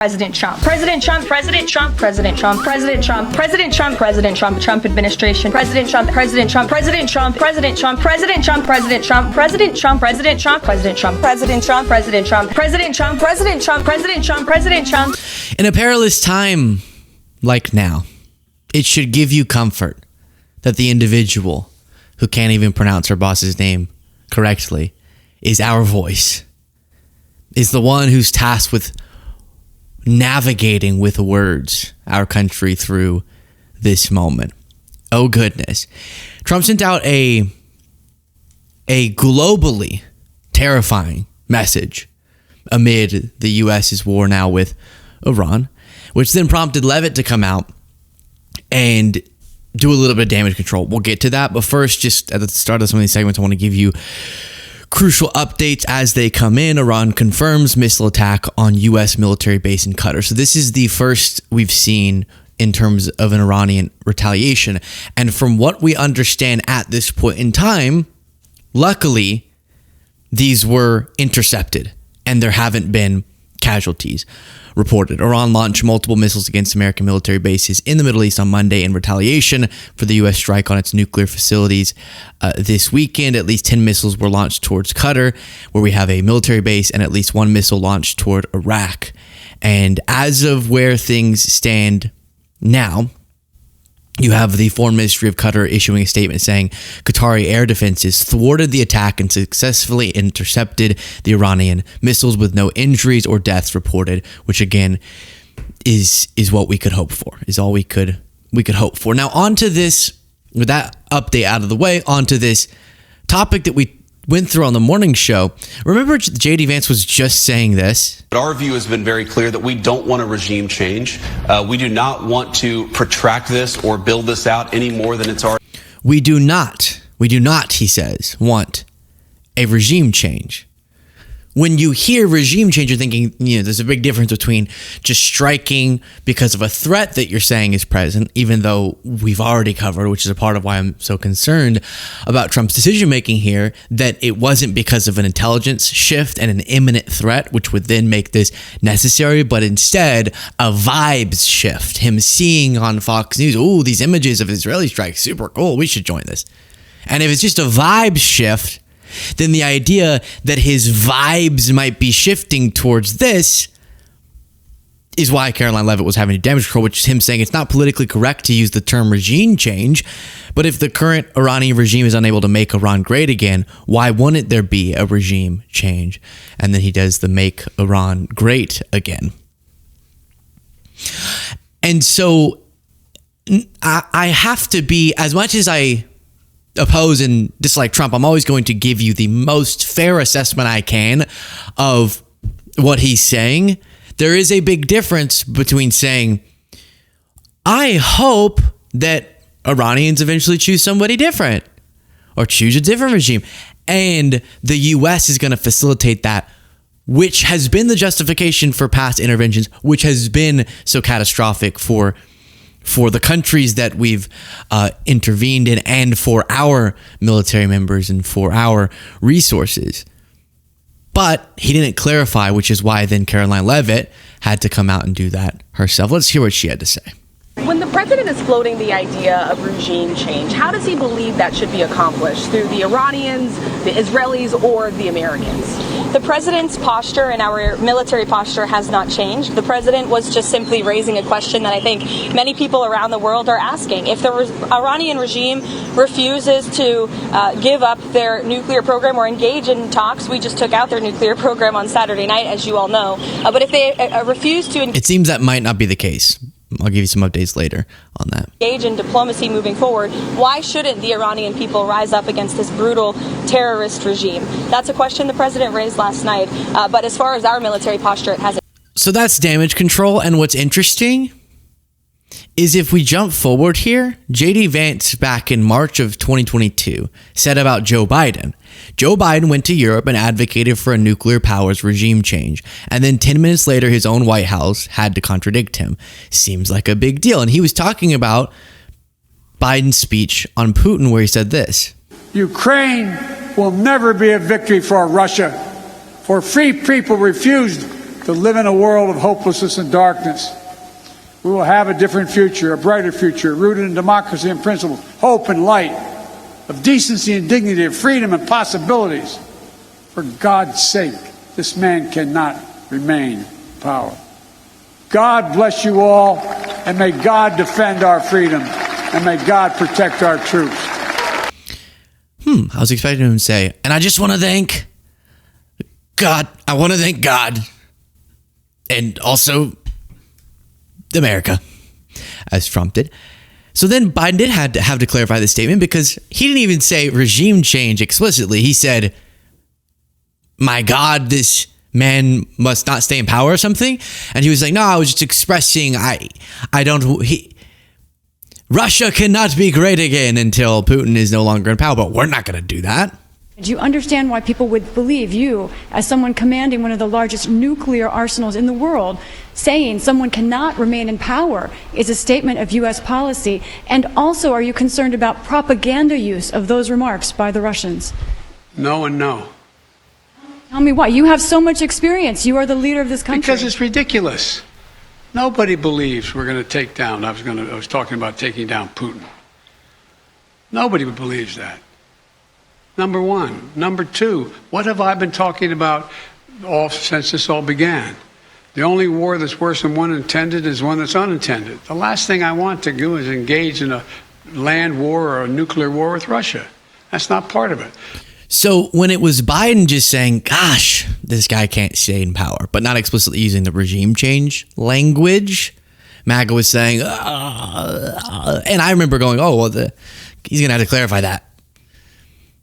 President Trump, President Trump, President Trump, President Trump, President Trump, President Trump, President Trump, Trump administration, President Trump, President Trump, President Trump, President Trump, President Trump, President Trump, President Trump, President Trump, President Trump, President Trump, President Trump, President Trump, President Trump, President Trump, President Trump. In a perilous time like now, it should give you comfort that the individual who can't even pronounce her boss's name correctly is our voice, is the one who's tasked with navigating with words our country through this moment. Oh goodness. Trump sent out a globally terrifying message amid the US's war now with Iran, which then prompted Leavitt to come out and do a little bit of damage control. We'll get to that, but first, just at the start of some of these segments, I want to give you crucial updates as they come in. Iran confirms missile attack on U.S. military base in Qatar. So this is the first we've seen in terms of an Iranian retaliation. And from what we understand at this point in time, luckily, these were intercepted and there haven't been casualties reported. Iran launched multiple missiles against American military bases in the Middle East on Monday in retaliation for the U.S. strike on its nuclear facilities this weekend. At least 10 missiles were launched towards Qatar, where we have a military base, and at least one missile launched toward Iraq. And as of where things stand now, you have the Foreign Ministry of Qatar issuing a statement saying Qatari air defenses thwarted the attack and successfully intercepted the Iranian missiles with no injuries or deaths reported, which again is what we could hope for, is all we could hope for. Now onto this, with that update out of the way, onto this topic that we went through on the morning show. Remember, J.D. Vance was just saying this. But our view has been very clear that we don't want a regime change. We do not want to protract this or build this out any more than it's already. We do not, he says, want a regime change. When you hear regime change, you're thinking, there's a big difference between just striking because of a threat that you're saying is present, even though we've already covered, which is a part of why I'm so concerned about Trump's decision-making here, that it wasn't because of an intelligence shift and an imminent threat, which would then make this necessary, but instead a vibes shift. Him seeing on Fox News, oh, these images of Israeli strikes, super cool, we should join this. And if it's just a vibe shift, then the idea that his vibes might be shifting towards this is why Karoline Leavitt was having damage control, which is him saying it's not politically correct to use the term regime change. But if the current Iranian regime is unable to make Iran great again, why wouldn't there be a regime change? And then he does the make Iran great again. And so I have to be, as much as I oppose and dislike Trump, I'm always going to give you the most fair assessment I can of what he's saying. There is a big difference between saying, I hope that Iranians eventually choose somebody different or choose a different regime, and the U.S. is going to facilitate that, which has been the justification for past interventions, which has been so catastrophic for the countries that we've intervened in, and for our military members and for our resources. But he didn't clarify, which is why then Karoline Leavitt had to come out and do that herself. Let's hear what she had to say. When the president is floating the idea of regime change, how does he believe that should be accomplished? Through the Iranians, the Israelis, or the Americans? The president's posture and our military posture has not changed. The president was just simply raising a question that I think many people around the world are asking. If the Iranian regime refuses to give up their nuclear program or engage in talks, we just took out their nuclear program on Saturday night, as you all know. But if they refuse to... It seems that might not be the case. I'll give you some updates later on that. Engage in diplomacy moving forward, why shouldn't the Iranian people rise up against this brutal terrorist regime? That's a question the president raised last night. But as far as our military posture, it hasn't. So that's damage control. And what's interesting is if we jump forward here, J.D. Vance back in March of 2022 said about Joe Biden. Joe Biden went to Europe and advocated for a nuclear powers regime change. And then 10 minutes later, his own White House had to contradict him. Seems like a big deal. And he was talking about Biden's speech on Putin, where he said this. Ukraine will never be a victory for Russia, for free people refused to live in a world of hopelessness and darkness. We will have a different future, a brighter future, rooted in democracy and principles, hope and light, of decency and dignity, of freedom and possibilities. For God's sake, this man cannot remain in power. God bless you all, and may God defend our freedom, and may God protect our troops. I was expecting him to say, and I just want to thank God. I want to thank God. And also America, as Trump did. So then Biden did have to clarify this statement, because he didn't even say regime change explicitly. He said, my God, this man must not stay in power or something. And he was like, no, I was just expressing, Russia cannot be great again until Putin is no longer in power, but we're not going to do that. Do you understand why people would believe you, as someone commanding one of the largest nuclear arsenals in the world, saying someone cannot remain in power is a statement of U.S. policy? And also, are you concerned about propaganda use of those remarks by the Russians? No and no. Tell me why. You have so much experience. You are the leader of this country. Because it's ridiculous. Nobody believes we're going to take down. I was talking about taking down Putin. Nobody believes that. Number one. Number two, what have I been talking about since this all began? The only war that's worse than one intended is one that's unintended. The last thing I want to do is engage in a land war or a nuclear war with Russia. That's not part of it. So when it was Biden just saying, gosh, this guy can't stay in power, but not explicitly using the regime change language, MAGA was saying, and I remember going, oh, well, he's going to have to clarify that.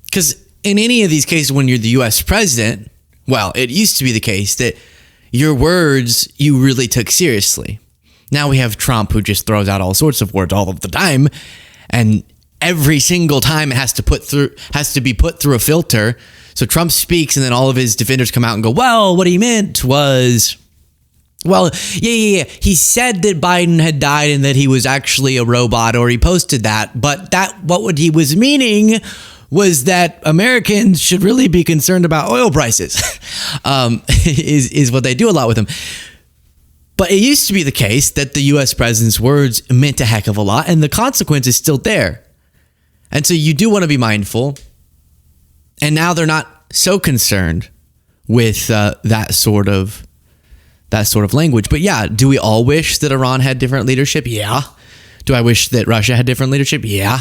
Because in any of these cases, when you're the U.S. president, well, it used to be the case that your words you really took seriously. Now we have Trump, who just throws out all sorts of words all of the time, and every single time it has to be put through a filter. So Trump speaks, and then all of his defenders come out and go, well, what he meant was, well, yeah. He said that Biden had died and that he was actually a robot, or he posted that. But what he was meaning was that Americans should really be concerned about oil prices, is what they do a lot with him. But it used to be the case that the U.S. president's words meant a heck of a lot, and the consequence is still there. And so you do want to be mindful. And now they're not so concerned with that sort of language. But yeah, do we all wish that Iran had different leadership? Yeah. Do I wish that Russia had different leadership? Yeah.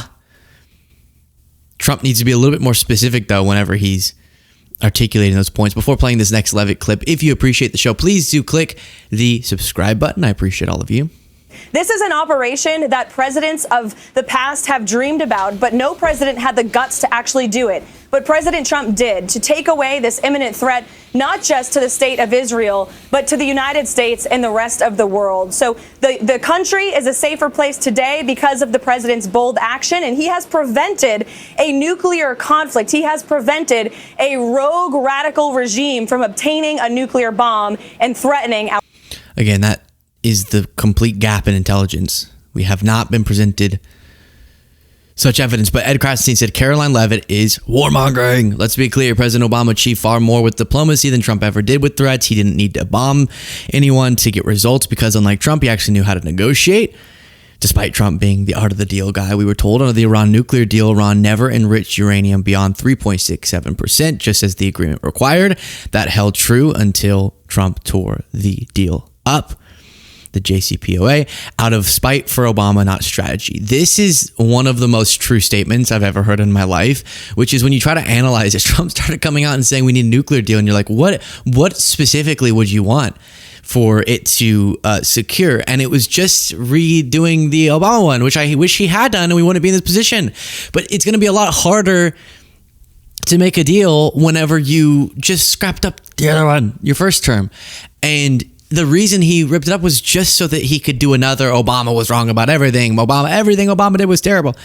Trump needs to be a little bit more specific, though, whenever he's articulating those points. Before playing this next Leavitt clip, if you appreciate the show, please do click the subscribe button. I appreciate all of you. This is an operation that presidents of the past have dreamed about, but no president had the guts to actually do it. But President Trump did, to take away this imminent threat, not just to the state of Israel, but to the United States and the rest of the world. So the country is a safer place today because of the president's bold action, and he has prevented a nuclear conflict. He has prevented a rogue radical regime from obtaining a nuclear bomb and threatening our... Again, that is the complete gap in intelligence. We have not been presented such evidence. But Ed Krasenstein said Karoline Leavitt is warmongering. Let's be clear, President Obama achieved far more with diplomacy than Trump ever did with threats. He didn't need to bomb anyone to get results because, unlike Trump, he actually knew how to negotiate. Despite Trump being the art of the deal guy, we were told under the Iran nuclear deal, Iran never enriched uranium beyond 3.67%, just as the agreement required. That held true until Trump tore the deal up, the JCPOA, out of spite for Obama, not strategy. This is one of the most true statements I've ever heard in my life, which is when you try to analyze it, Trump started coming out and saying we need a nuclear deal, and you're like, what specifically would you want for it to secure? And it was just redoing the Obama one, which I wish he had done, and we wouldn't be in this position. But it's going to be a lot harder to make a deal whenever you just scrapped up the other one, your first term. And the reason he ripped it up was just so that he could do another Obama was wrong about everything. Everything Obama did was terrible.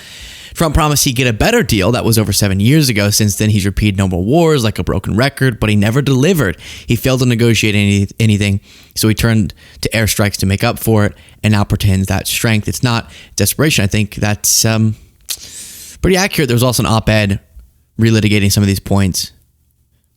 Trump promised he'd get a better deal. That was over 7 years ago. Since then, he's repeated no more wars like a broken record, but he never delivered. He failed to negotiate anything, so he turned to airstrikes to make up for it and now pretends that's strength. It's not desperation. I think that's pretty accurate. There was also an op-ed relitigating some of these points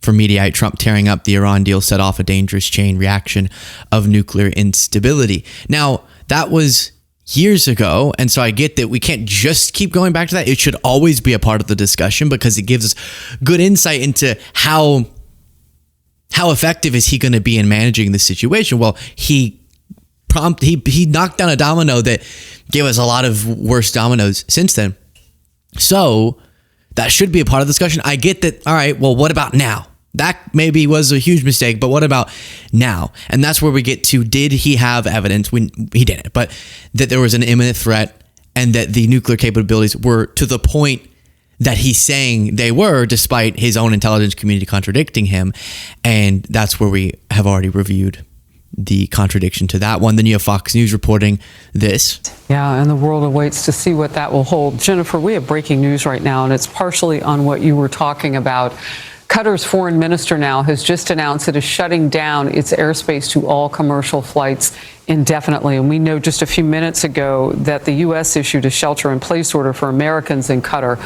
for mediate Trump tearing up the Iran deal set off a dangerous chain reaction of nuclear instability. Now, that was years ago, and so I get that we can't just keep going back to that. It should always be a part of the discussion because it gives us good insight into how effective is he going to be in managing this situation. Well, he knocked down a domino that gave us a lot of worse dominoes since then. So that should be a part of the discussion. I get that. All right, well, what about now? That maybe was a huge mistake, but what about now? And that's where we get to, did he have evidence? He didn't, but that there was an imminent threat and that the nuclear capabilities were to the point that he's saying they were, despite his own intelligence community contradicting him. And that's where we have already reviewed the contradiction to that one. Then you have Fox News reporting this. Yeah, and the world awaits to see what that will hold. Jennifer, we have breaking news right now, and it's partially on what you were talking about. Qatar's foreign minister now has just announced it is shutting down its airspace to all commercial flights indefinitely. And we know just a few minutes ago that the U.S. issued a shelter-in-place order for Americans in Qatar.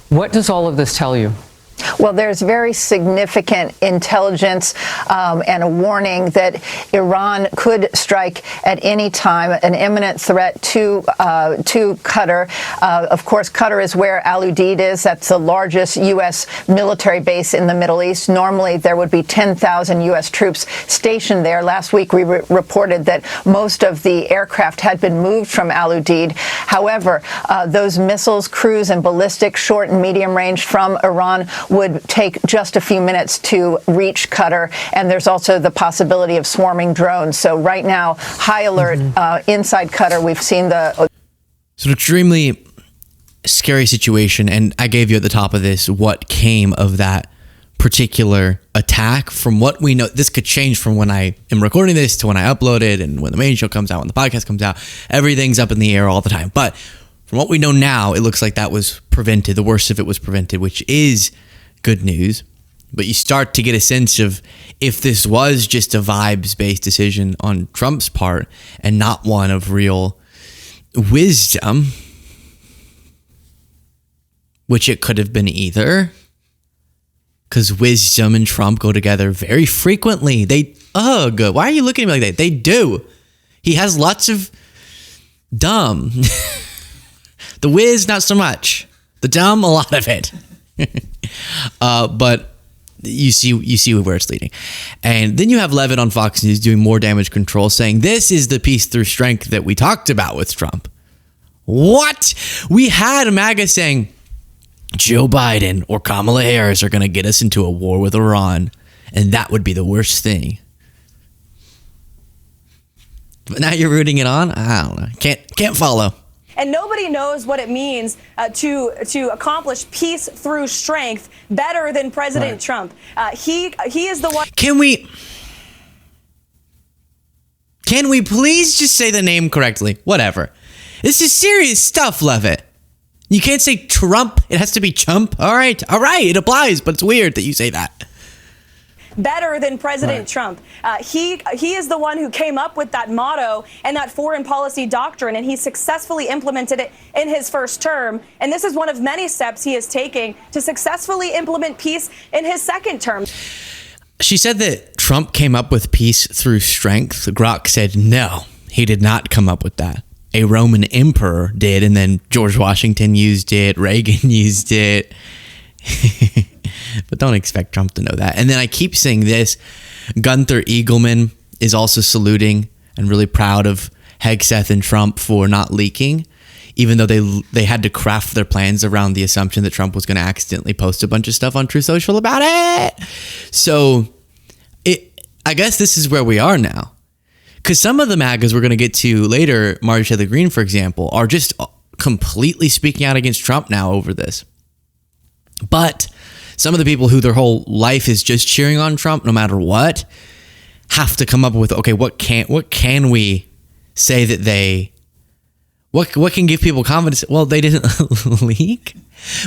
What does all of this tell you? Well, there's very significant intelligence and a warning that Iran could strike at any time, an imminent threat to Qatar. Of course, Qatar is where Al Udeid is. That's the largest U.S. military base in the Middle East. Normally, there would be 10,000 U.S. troops stationed there. Last week, we reported that most of the aircraft had been moved from Al Udeid. However, those missiles, cruise and ballistic, short and medium range from Iran would take just a few minutes to reach Qatar, and there's also the possibility of swarming drones. So right now, high alert inside Qatar. We've seen It's an extremely scary situation, and I gave you at the top of this what came of that particular attack. From what we know, this could change from when I am recording this to when I upload it and when the main show comes out, when the podcast comes out. Everything's up in the air all the time. But from what we know now, it looks like that was prevented. The worst of it was prevented, which is good news. But you start to get a sense of, if this was just a vibes-based decision on Trump's part and not one of real wisdom, which it could have been either, because wisdom and Trump go together very frequently. Why are you looking at me like that? They do. He has lots of dumb. The whiz, not so much. The dumb, a lot of it. But you see where it's leading. And then you have Leavitt on Fox News doing more damage control, saying this is the peace through strength that we talked about with Trump. What? We had MAGA saying Joe Biden or Kamala Harris are going to get us into a war with Iran, and that would be the worst thing. But now you're rooting it on? I don't know. Can't follow. And nobody knows what it means to accomplish peace through strength better than President Trump. He is the one. Can we please just say the name correctly? Whatever. This is serious stuff, Leavitt. You can't say Trump. It has to be Chump. All right. It applies, but it's weird that you say that. Better than President Trump. He is the one who came up with that motto and that foreign policy doctrine, and he successfully implemented it in his first term. And this is one of many steps he is taking to successfully implement peace in his second term. She said that Trump came up with peace through strength. Grok said no, he did not come up with that. A Roman emperor did, and then George Washington used it, Reagan used it. But don't expect Trump to know that. And then I keep saying this, Gunther Eagleman is also saluting and really proud of Hegseth and Trump for not leaking, even though they had to craft their plans around the assumption that Trump was going to accidentally post a bunch of stuff on Truth Social about it. So I guess this is where we are now. Because some of the MAGAs we're going to get to later, Marjorie Taylor Greene, for example, are just completely speaking out against Trump now over this. But some of the people who their whole life is just cheering on Trump, no matter what, have to come up with, okay, what can we say that they, what can give people confidence? Well, they didn't leak,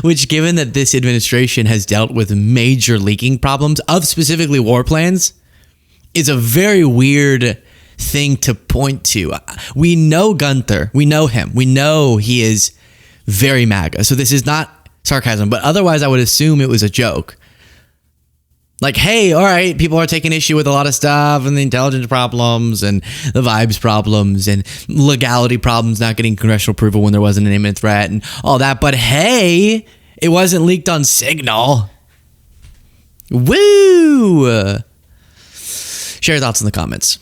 which, given that this administration has dealt with major leaking problems of specifically war plans, is a very weird thing to point to. We know Gunther, we know him, we know he is very MAGA. So this is not sarcasm, but otherwise I would assume it was a joke. Like, hey, all right, people are taking issue with a lot of stuff and the intelligence problems and the vibes problems and legality problems, not getting congressional approval when there wasn't an imminent threat and all that. But hey, it wasn't leaked on Signal. Woo! Share your thoughts in the comments.